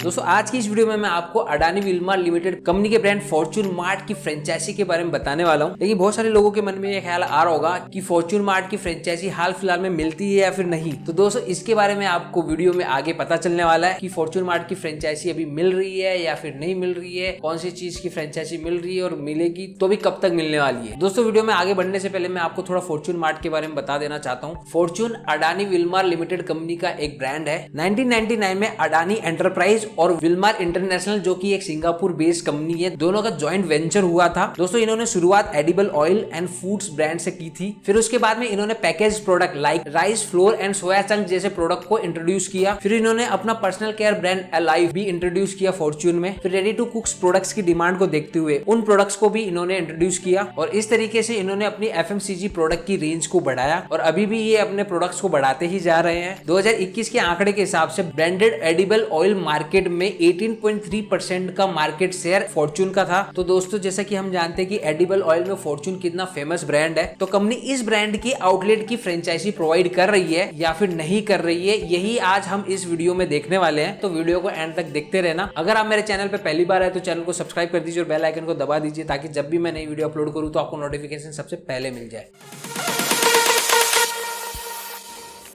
दोस्तों आज की इस वीडियो में मैं आपको अडानी विल्मर लिमिटेड कंपनी के ब्रांड फॉर्च्यून मार्ट की फ्रेंचाइजी के बारे में बताने वाला हूं। लेकिन बहुत सारे लोगों के मन में ये ख्याल आ रहा होगा कि फॉर्च्यून मार्ट की फ्रेंचाइजी हाल फिलहाल में मिलती है या फिर नहीं। तो दोस्तों इसके बारे में आपको वीडियो में आगे पता चलने वाला है कि फॉर्च्यून मार्ट की फ्रेंचाइजी अभी मिल रही है या फिर नहीं मिल रही है, कौन सी चीज की फ्रेंचाइजी मिल रही है और मिलेगी तो भी कब तक मिलने वाली है। दोस्तों वीडियो में आगे बढ़ने से पहले मैं आपको थोड़ा फॉर्च्यून मार्ट के बारे में बता देना चाहता हूँ। Fortune Adani Wilmar limited company का एक ब्रांड है। 1999 में अडानी एंटरप्राइज और विल्मर इंटरनेशनल जो कि एक सिंगापुर बेस्ड कंपनी है, दोनों का जॉइंट वेंचर हुआ था। दोस्तों इन्होंने शुरुआत edible oil and foods brand से की थी। फिर उसके बाद में इन्होंने package product like rice flour and soya chunk जैसे प्रोडक्ट को इंट्रोड्यूस किया। फिर इन्होंने अपना पर्सनल केयर ब्रांड अलाइव भी इंट्रोड्यूस किया फॉर्च्यून में। फिर रेडी टू कुक्स प्रोडक्ट्स की डिमांड को देखते हुए उन प्रोडक्ट्स को भी इन्होंने इंट्रोड्यूस किया और इस तरीके से इन्होंने अपनी एफएमसीजी प्रोडक्ट की रेंज को बढ़ाया और अभी भी ये अपने प्रोडक्ट्स को बढ़ाते ही जा रहे हैं। 2021 के आंकड़े के हिसाब से ब्रांडेड एडिबल ऑयल मार्केट में 18.3% का मार्केट शेयर फॉर्च्यून का था। तो दोस्तों जैसा कि हम जानते हैं कि एडिबल ऑयल में फॉर्च्यून कितना फेमस ब्रांड है, तो कंपनी इस ब्रांड की आउटलेट की फ्रेंचाइजी प्रोवाइड कर रही है या फिर नहीं कर रही है, यही आज हम इस वीडियो में देखने वाले हैं। तो वीडियो को एंड तक देखते रहना। अगर आप मेरे चैनल पे पहली बार आए तो चैनल को सब्सक्राइब कर दीजिए और बेल आइकन को दबा दीजिए ताकि जब भी मैं नई वीडियो अपलोड करूं तो आपको नोटिफिकेशन सबसे पहले मिल जाए।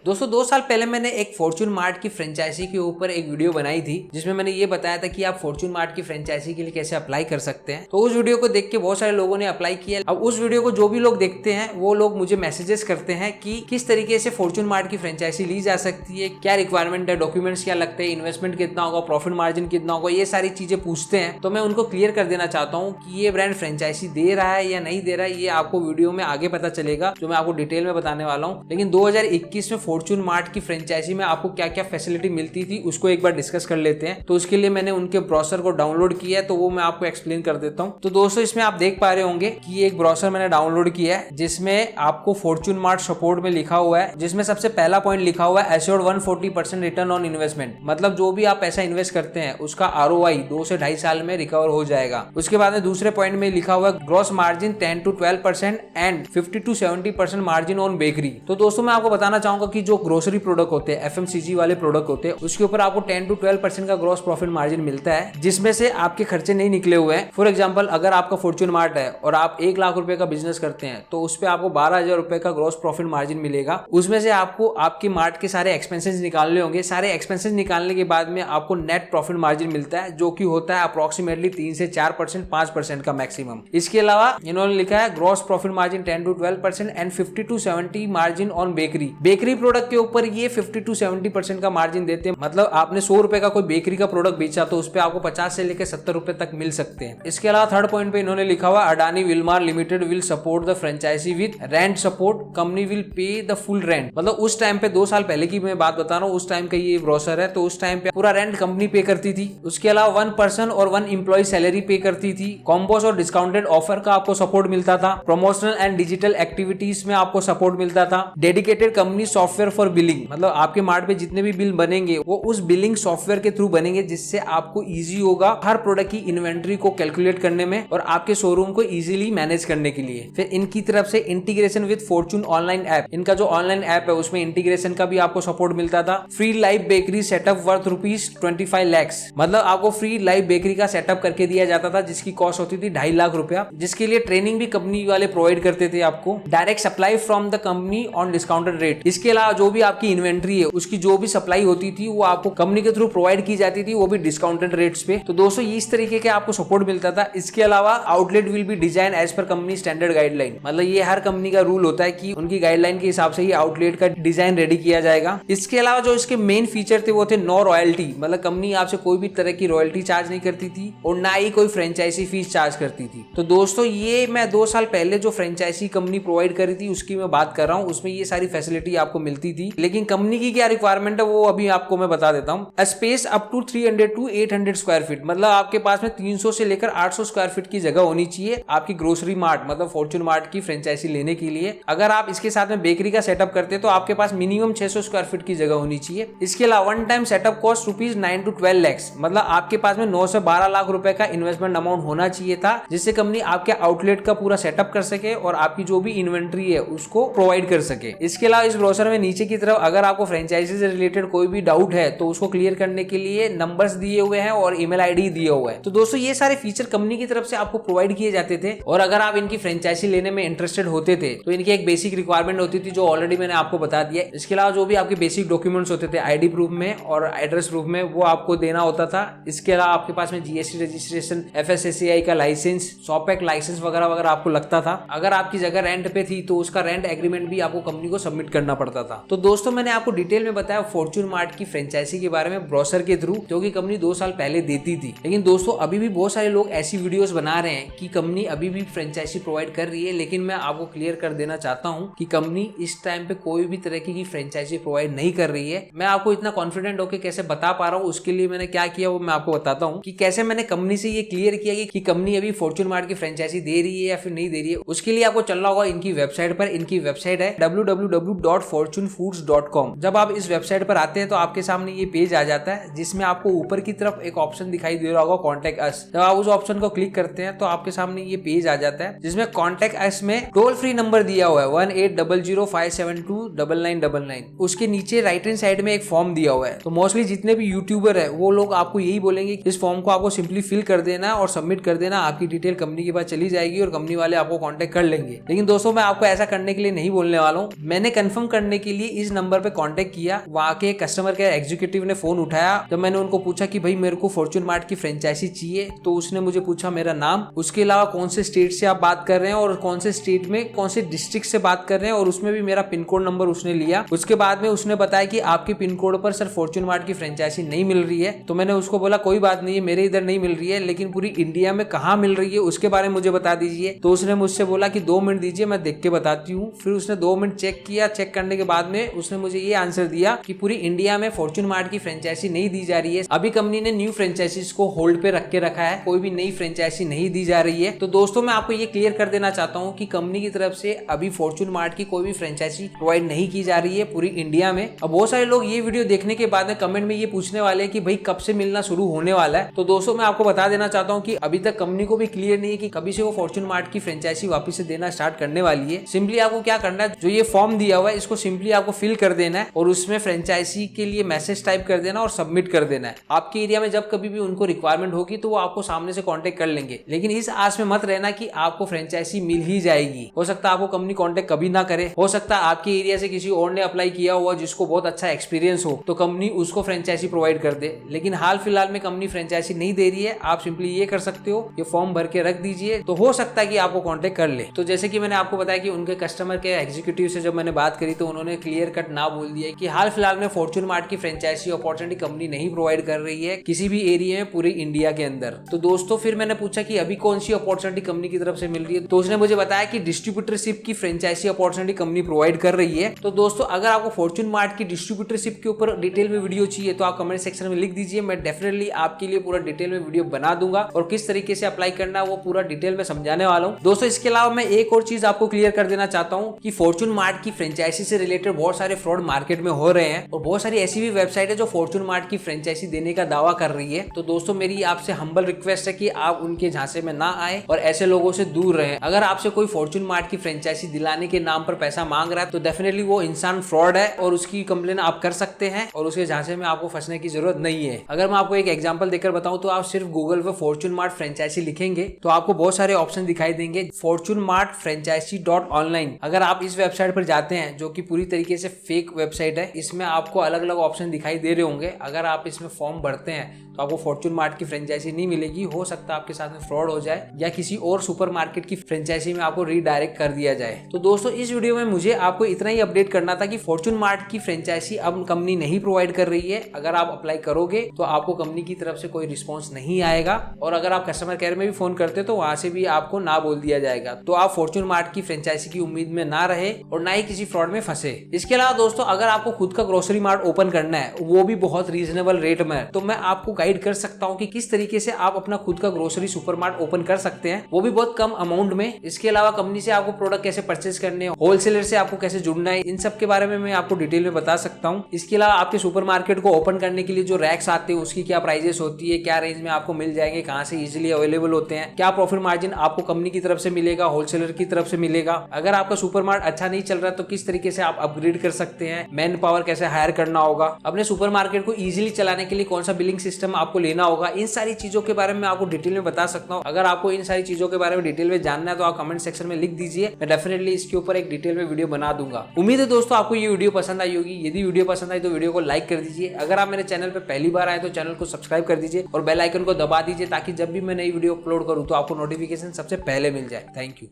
दोस्तों 2 साल पहले मैंने एक फॉर्च्यून मार्ट की फ्रेंचाइजी के ऊपर एक वीडियो बनाई थी जिसमें मैंने ये बताया था कि आप फॉर्च्यून मार्ट की फ्रेंचाइजी के लिए कैसे अप्लाई कर सकते हैं। तो उस वीडियो को देख के बहुत सारे लोगों ने अप्लाई किया। अब उस वीडियो को जो भी लोग देखते हैं वो लोग मुझे मैसेजेस करते हैं कि किस तरीके से फॉर्च्यून मार्ट की फ्रेंचाइजी ली जा सकती है, क्या रिक्वायरमेंट है, डॉक्यूमेंट्स क्या लगते हैं, इन्वेस्टमेंट कितना होगा, प्रॉफिट मार्जिन कितना होगा, ये सारी चीजें पूछते हैं। तो मैं उनको क्लियर कर देना चाहता हूँ कि ये ब्रांड फ्रेंचाइजी दे रहा है या नहीं दे रहा है, ये आपको वीडियो में आगे पता चलेगा जो मैं आपको डिटेल में बताने वाला हूँ। लेकिन 2021 में फॉर्च्यून मार्ट की फ्रेंचाइजी में आपको क्या क्या फैसिलिटी मिलती थी उसको एक बार डिस्कस कर लेते हैं। तो उसके लिए मैंने उनके ब्राउज़र को डाउनलोड किया है, तो वो मैं आपको एक्सप्लेन कर देता हूं। तो दोस्तों इसमें आप देख पा रहे होंगे कि एक ब्राउज़र मैंने डाउनलोड किया है जिसमें आपको फॉर्च्यून मार्ट सपोर्ट में लिखा हुआ है, जिसमें सबसे पहला पॉइंट लिखा हुआ है एश्योर्ड 140% रिटर्न ऑन इन्वेस्टमेंट। मतलब जो भी आप पैसा इन्वेस्ट करते हैं उसका ROI 2 से 2.5 साल में रिकवर हो जाएगा। उसके बाद में दूसरे पॉइंट में लिखा हुआ है gross margin 10 to 12% and 50 to 70% margin on bakery. तो दोस्तों मैं आपको बताना चाहूंगा कि जो ग्रोसरी प्रोडक्ट होते हैं, FMCG वाले प्रोडक्ट होते हैं, उसके ऊपर आपको 10 to 12% का ग्रॉस प्रॉफिट मार्जिन मिलता है जिसमें से आपके खर्चे नहीं निकले हुए हैं। फॉर एग्जांपल अगर आपका फॉर्च्यून मार्ट है और आप 1 लाख रुपए का बिजनेस करते हैं तो उस पे आपको 12,000 रुपए का ग्रॉस प्रॉफिट मार्जिन मिलेगा। उसमें से आपको आपकी मार्ट के सारे एक्सपेंसेस निकालने होंगे। सारे एक्सपेंसेस निकालने के बाद में आपको नेट प्रॉफिट मार्जिन मिलता है जो कि होता है अप्रोक्सीमेटली 3 से 4%, 5% का मैक्सिमम। इसके अलावा इन्होंने लिखा है gross profit margin 10 to 12% and 50 to 70 margin on bakery. Bakery product के ऊपर ये 50 to 70% का मार्जिन देते हैं। मतलब आपने 100 रुपए का कोई बेकरी का प्रोडक्ट बेचा तो उस पे आपको 50 से लेकर 70 रुपए तक मिल सकते हैं। इसके अलावा थर्ड पॉइंट पे इन्होंने लिखा हुआ Adani Wilmar limited will support the franchisee with rent support, company will pay the full rent. मतलब उस टाइम पे 2 साल पहले की मैं बात बता रहा हूँ, उस टाइम का ये ब्रोशर है। तो उस टाइम पे पूरा रेंट कंपनी पे करती थी। उसके अलावा 1 पर्सन और 1 एम्प्लॉय सैलरी पे करती थी। कॉम्बोस और डिस्काउंटेड ऑफर का आपको सपोर्ट मिलता था। प्रमोशनल एंड डिजिटल एक्टिविटीज में आपको सपोर्ट मिलता था। Dedicated company software for billing, मतलब आपके मार्ट पे जितने भी बिल बनेंगे वो उस बिलिंग सॉफ्टवेयर के थ्रू बनेंगे जिससे आपको इजी होगा हर प्रोडक्ट की इन्वेंटरी को कैलकुलेट करने में और आपके शोरूम को इजीली मैनेज करने के लिए। फिर इनकी तरफ से integration with Fortune online app, इनका जो ऑनलाइन ऐप है उसमें इंटीग्रेशन का भी आपको सपोर्ट मिलता था। Free live bakery setup worth ₹25 lakh, मतलब आपको फ्री लाइव बेकरी का सेटअप करके दिया जाता था जिसकी कॉस्ट होती थी 2.5 लाख रुपया, जिसके लिए ट्रेनिंग भी कंपनी वाले प्रोवाइड करते थे आपको। Direct supply from the company on discounted rate, इसके अलावा जो भी आपकी इन्वेंटरी है उसकी जो भी सप्लाई होती थी वो आपको कंपनी के थ्रू प्रोवाइड की जाती थी, वो भी डिस्काउंटेड रेट्स पे। तो दोस्तों इस तरीके के आपको सपोर्ट मिलता था। इसके अलावा outlet will be design as per company standard guideline, मतलब ये हर कंपनी का रूल होता है कि उनकी गाइडलाइन के हिसाब से ही आउटलेट का डिजाइन रेडी किया जाएगा। इसके अलावा जो इसके मेन फीचर थे वो थे नो रॉयल्टी, मतलब कंपनी आपसे कोई भी तरह की रॉयल्टी चार्ज नहीं करती थी और ना ही कोई फ्रेंचाइजी फीस चार्ज करती थी। तो दोस्तों ये मैं 2 साल पहले जो फ्रेंचाइजी कंपनी प्रोवाइड करी थी उसकी मैं बात कर रहा हूँ, उसमें ये सारी फैसिलिटी आपको मिलती थी। लेकिन कंपनी की क्या रिक्वायरमेंट है वो अभी आपको मैं बता देता हूँ। Space up to 300 to 800 square feet, मतलब आपके पास में 300 से लेकर 800 स्क्वायर फीट की जगह होनी चाहिए आपकी ग्रोसरी मार्ट मतलब फॉर्च्यून मार्ट की फ्रेंचाइजी लेने के लिए। अगर आप इसके साथ में बेकरी का सेटअप करते तो आपके पास मिनिमम 600 स्क्वायर फीट की जगह होनी चाहिए। इसके अलावा one time setup cost ₹9 to 12 lakh, मतलब आपके पास में 9 से 12 लाख रुपए का इन्वेस्टमेंट अमाउंट होना चाहिए था जिससे कंपनी आपके आउटलेट का पूरा सेटअप कर सके और आपकी जो भी इन्वेंट्री है उसको प्रोवाइड कर सके। इसके अलावा इस ब्रोशर में नीचे की तरफ अगर आपको फ्रेंचाइजी से रिलेटेड कोई भी डाउट है तो उसको क्लियर करने के लिए नंबर्स दिए हुए हैं और ईमेल आईडी दिए हुए हैं। तो दोस्तों ये सारे फीचर कंपनी की तरफ से आपको प्रोवाइड किए जाते थे और अगर आप इनकी फ्रेंचाइजी लेने में इंटरेस्टेड होते थे तो इनकी एक बेसिक रिक्वायरमेंट होती थी जो ऑलरेडी मैंने आपको बता दिया। इसके अलावा जो भी आपके बेसिक डॉक्यूमेंट्स होते थे आईडी प्रूफ में और एड्रेस प्रूफ में वो आपको देना होता था। इसके अलावा आपके पास में जीएसटी रजिस्ट्रेशन, FSSAI का लाइसेंस, शॉपैक लाइसेंस वगैरह वगैरह आपको लगता था। अगर आपकी जगह रेंट पे थी तो उसका रेंट एग्रीमेंट भी आपको कंपनी को सबमिट करना पड़ता था। तो दोस्तों मैंने आपको डिटेल में बताया फॉर्च्यून मार्ट की फ्रेंचाइजी के बारे में ब्रोशर के थ्रू, जो कि कंपनी 2 साल पहले देती थी। लेकिन दोस्तों अभी भी बहुत सारे लोग ऐसी वीडियोस बना रहे हैं कि कंपनी अभी भी फ्रेंचाइजी प्रोवाइड कर रही है, लेकिन मैं आपको क्लियर कर देना चाहता हूं कि कंपनी इस टाइम पे कोई भी तरह की फ्रेंचाइजी प्रोवाइड नहीं कर रही है। मैं आपको इतना कॉन्फिडेंट होकर कैसे बता पा रहा हूँ उसके लिए मैंने क्या किया वो मैं आपको बताता हूँ कि कैसे मैंने कंपनी से ये क्लियर किया कि कंपनी अभी फॉर्च्यून मार्ट की फ्रेंचाइजी दे रही है या फिर नहीं दे रही है। उसके लिए आपको चलना होगा इनकी वेबसाइट पर। इनकी वेबसाइट है www.fortunefoods.com। जब आप इस वेबसाइट पर आते हैं तो आपके सामने ये पेज आ जाता है जिसमें आपको ऊपर की तरफ एक ऑप्शन दिखाई दे रहा होगा कॉन्टेक्ट अस। जब आप उस ऑप्शन को क्लिक करते हैं तो आपके सामने ये पेज आ जाता है जिसमें कॉन्टेक्ट अस में टोल फ्री नंबर दिया हुआ है 1800-572-9999। उसके नीचे राइट हैंड साइड में एक फॉर्म दिया हुआ है। तो मोस्टली जितने भी यूट्यूबर है वो लोग आपको यही बोलेंगे कि इस फॉर्म को आपको सिंपली फिल कर देना है और सबमिट कर देना, आपकी डिटेल कंपनी के पास चली जाएगी और कंपनी वाले आपको कांटेक्ट कर लेंगे। लेकिन दोस्तों मैं आपको ऐसा करने के लिए नहीं बोलने वाला हूँ। मैंने कंफर्म करने के लिए इस नंबर पे कांटेक्ट किया। वहां के कस्टमर केयर एग्जीक्यूटिव ने फोन उठाया। जब मैंने उनको पूछा कि भाई मेरे को फॉर्च्यून मार्ट की फ्रेंचाइजी चाहिए तो उसने मुझे पूछा मेरा नाम, उसके अलावा कौन से स्टेट से आप बात कर रहे हैं और कौन से स्टेट में कौन से डिस्ट्रिक्ट से बात कर रहे हैं, और उसमें भी मेरा पिन कोड नंबर उसने लिया। उसके बाद में उसने बताया कि आपके पिन कोड पर सर फॉर्च्यून मार्ट की फ्रेंचाइजी नहीं मिल रही है। तो मैंने उसको बोला कोई बात नहीं है, मेरे इधर नहीं मिल रही है, लेकिन पूरी इंडिया में कहाँ मिल रही है उसके बारे में मुझे बता दीजिए। तो उसने मुझसे बोला कि 2 मिनट दीजिए मैं देख के बताती हूँ। फिर उसने 2 मिनट चेक किया। चेक करने के बाद में उसने मुझे ये आंसर दिया कि पूरी इंडिया में फॉर्च्यून मार्ट की फ्रेंचाइजी नहीं दी जा रही है। अभी कंपनी ने न्यू फ्रेंचाइजीज को होल्ड पे रख के रखा है, कोई भी नई फ्रेंचाइजी नहीं दी जा रही है। तो दोस्तों मैं आपको ये क्लियर कर देना चाहता हूँ कि कंपनी की तरफ से अभी फॉर्च्यून मार्ट की कोई भी फ्रेंचाइजी प्रोवाइड नहीं की जा रही है पूरी इंडिया में। अब बहुत सारे लोग ये वीडियो देखने के बाद में कमेंट में ये पूछने वाले हैं कि भाई कब से मिलना शुरू होने वाला है। तो दोस्तों मैं आपको बता देना चाहता हूँ कि अभी तक कंपनी को भी क्लियर नहीं है कि कभी से वो फॉर्च्यून मार्ट की फ्रेंचाइजी वापस से देना स्टार्ट करने वाली है। सिंपली आपको क्या करना है, जो ये फॉर्म दिया हुआ है इसको सिंपली आपको फिल कर देना है और उसमें फ्रेंचाइजी के लिए मैसेज टाइप कर देना और सबमिट कर देना है। आपके एरिया में जब कभी भी उनको रिक्वायरमेंट होगी तो वो आपको सामने से कांटेक्ट कर लेंगे। लेकिन इस आस में मत रहना कि आपको फ्रेंचाइजी मिल ही जाएगी। हो सकता है आपको कंपनी कांटेक्ट कभी ना करे, हो सकता है आपके एरिया से किसी और ने अप्लाई किया हुआ जिसको बहुत अच्छा एक्सपीरियंस हो तो कंपनी उसको फ्रेंचाइजी प्रोवाइड कर दे। लेकिन हाल फिलहाल में कंपनी फ्रेंचाइजी नहीं दे रही है। आप सिंपली ये कर सकते हो, ये फॉर्म भर के रख दीजिए तो हो सकता है कि आपको कांटेक्ट कर ले। तो जैसे कि मैंने आपको बताया कि उनके कस्टमर के एग्जीक्यूटिव से जब मैंने बात करी तो उन्होंने क्लियर कट ना बोल दिया कि हाल फिलहाल में फॉर्च्यून मार्ट की फ्रेंचाइजी अपॉर्चुनिटी कंपनी नहीं प्रोवाइड कर रही है किसी भी एरिया में पूरे इंडिया के अंदर। तो दोस्तों फिर मैंने पूछा कि अभी कौन सी अपॉर्चुनिटी कंपनी की तरफ से मिल रही है, तो उसने मुझे बताया कि डिस्ट्रीब्यूटरशिप की फ्रेंचाइजी अपॉर्चुनिटी कंपनी प्रोवाइड कर रही है। तो दोस्तों अगर आपको फॉर्च्यून मार्ट की डिस्ट्रीब्यूटरशिप के ऊपर डिटेल में वीडियो चाहिए तो आप कमेंट सेक्शन में लिख दीजिए, मैं डेफिनेटली आपके लिए पूरा डिटेल में वीडियो बना दूंगा और किस तरीके से अप्लाई करना है वो पूरा डिटेल में समझाने वाला हूँ। दोस्तों इसके अलावा मैं एक और चीज आपको क्लियर कर देना चाहता हूँ कि फॉर्च्यून मार्ट की फ्रेंचाइजी से रिलेटेड बहुत सारे फ्रॉड मार्केट में हो रहे हैं और बहुत सारी ऐसी भी वेबसाइट है जो फॉर्च्यून मार्ट की फ्रेंचाइजी देने का दावा कर रही है। तो दोस्तों मेरी आपसे हम्बल रिक्वेस्ट है कि आप उनके झांसे में ना आए और ऐसे लोगों से दूर रहें। अगर आपसे कोई फॉर्च्यून मार्ट की फ्रेंचाइजी दिलाने के नाम पर पैसा मांग रहा है तो डेफिनेटली वो इंसान फ्रॉड है और उसकी कंप्लेन आप कर सकते हैं और उसके झांसे में आपको फंसने की जरूरत नहीं है। अगर मैं आपको एक एग्जांपल देकर बताऊं तो आप सिर्फ गूगल पे फॉर्च्यून मार्ट फ्रेंचाइजी लिखेंगे तो आपको बहुत सारे ऑप्शन दिखाई देंगे। फॉर्च्यून मार्ट फ्रेंचाइजी.online अगर आप इस वेबसाइट पर जाते हैं जो कि पूरी तरीके से फेक वेबसाइट है, इसमें आपको अलग अलग ऑप्शन दिखाई दे रहे होंगे। अगर आप इसमें फॉर्म भरते हैं तो आपको फॉर्च्यून मार्ट की फ्रेंचाइजी नहीं मिलेगी। हो सकता है आपके साथ में फ्रॉड हो जाए या किसी और सुपरमार्केट की फ्रेंचाइजी में आपको रीडायरेक्ट कर दिया जाए। तो दोस्तों इस वीडियो में मुझे आपको इतना ही अपडेट करना था कि फॉर्च्यून मार्ट की फ्रेंचाइजी अब कंपनी नहीं प्रोवाइड कर रही है। अगर आप अप्लाई करोगे तो आपको कंपनी की तरफ से कोई रिस्पॉन्स नहीं आएगा और अगर आप कस्टमर केयर में भी फोन करते तो वहां से भी आपको ना बोल दिया जाएगा। तो आप फॉर्च्यून मार्ट की फ्रेंचाइजी की उम्मीद में ना रहे और ना ही किसी फ्रॉड में फंसे। इसके अलावा दोस्तों अगर आपको खुद का ग्रोसरी मार्ट ओपन करना है वो भी बहुत रीजनेबल रेट में, तो मैं आपको गाइड कर सकता हूँ कि किस तरीके से आप अपना खुद का ग्रोसरी सुपरमार्ट ओपन कर सकते हैं, वो भी बहुत कम अमाउंट में। इसके अलावा कंपनी से आपको प्रोडक्ट कैसे परचेज करने, होलसेलर से आपको कैसे जुड़ना है, इन सब के बारे में मैं आपको डिटेल में बता सकता हूँ। इसके अलावा आपके सुपरमार्केट को ओपन करने के लिए जो रैक्स आते हैं उसकी क्या प्राइजेस होती है, क्या रेंज में आपको मिल जाएंगे, कहाँ से इजिली अवेलेबल होते हैं, क्या प्रॉफिट मार्जिन आपको कंपनी की तरफ से मिलेगा, होलसेलर की तरफ से मिलेगा। अगर आपका सुपरमार्ट अच्छा नहीं चल रहा तो किस तरीके से आप अपग्रेड कर सकते हैं, मैन पावर कैसे हायर करना होगा, अपने सुपरमार्केट को इजीली चलाने के लिए कौन सा बिलिंग सिस्टम आपको लेना होगा, इन सारी चीजों के बारे में आपको डिटेल में बता सकता हूँ। अगर आपको इन सारी चीजों के बारे में डिटेल में जानना है तो आप कमेंट सेक्शन में लिख दीजिए, मैं डेफिनेटली इसके ऊपर एक डिटेल में वीडियो बना दूंगा। उम्मीद है दोस्तों आपको ये वीडियो पसंद आई होगी। यदि वीडियो पसंद आई तो वीडियो को लाइक कर दीजिए। अगर आप मेरे चैनल पर पहली बार आए तो चैनल को सब्सक्राइब कर दीजिए और बेल आइकन को दबा दीजिए ताकि जब भी मैं नई वीडियो अपलोड करूँ तो आपको नोटिफिकेशन सबसे पहले मिल जाए। Thank you.